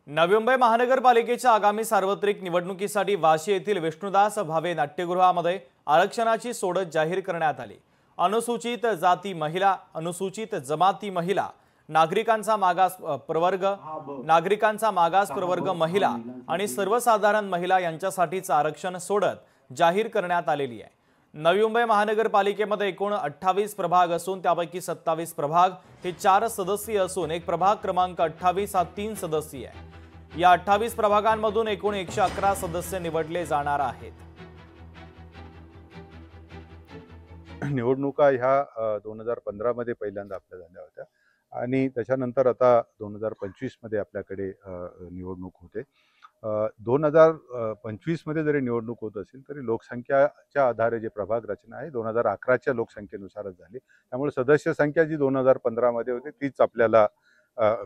नवी मुंबई महानगरपालिकेच्या आगामी सार्वत्रिक निवडणुकीसाठी वाशी येथील विष्णुदास भावे नाट्यगृहामध्ये आरक्षणाची सोडत जाहीर करण्यात आली। अनुसूचित जाती महिला, अनुसूचित जमाती महिला, नागरिकांचा मागास प्रवर्ग महिला आणि सर्वसाधारण महिला यांच्यासाठीचं आरक्षण सोडत जाहीर करण्यात आलेली आहे। नवी मुंबई महानगरपालिकेमध्ये एकूण 28 प्रभाग असून त्यापैकी 27 प्रभाग हे 4 सदस्यीय असून एक प्रभाग क्रमांक 28 हा 3 सदस्यीय आहे। या 28 प्रभागांमधून एकूण 111 सदस्य निवडले जाणार आहेत। निवडणुका ह्या 2015 मध्ये पहिल्यांदा आपल्या झाल्या होत्या आणि त्याच्यानंतर आता 2025 मध्ये आपल्याकडे निवडणूक होते। 2025 मध्ये जरी निवडणूक होत असेल तरी लोकसंख्याच्या आधारे जे प्रभाग रचना आहे 2011च्या लोकसंख्येनुसारच झाली। त्यामुळे सदस्य संख्या जी 2015 मध्ये होती तीच आपल्याला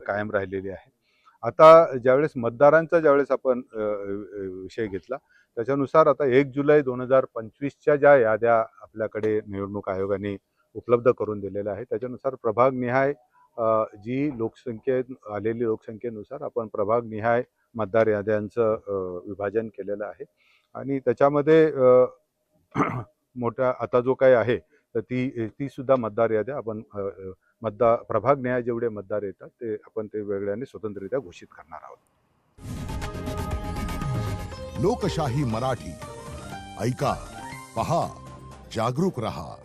कायम राहिलेली आहे। आता ज्यावेळेस मतदारांचा ज्यावेळेस आपण विषय घेतला त्याच्यानुसार आता 1 जुलै 2025च्या ज्या याद्या आपल्याकडे निवडणूक आयोगाने उपलब्ध करून दिलेल्या आहे त्याच्यानुसार प्रभाग निहाय जी आलेली लोकसंख्येनुसार आपण प्रभाग निहाय मतदार याद्यांचं विभाजन केलेलं आहे आणि त्याच्यामध्ये मोठा आता जो काही आहे तर ती सुद्धा मतदार याद्या आपण प्रभाग निहाय जेवढे मतदार येतात ते आपण ते वेगळ्याने स्वतंत्ररित्या घोषित करणार आहोत। लोकशाही मराठी ऐका, पहा, जागरूक रहा।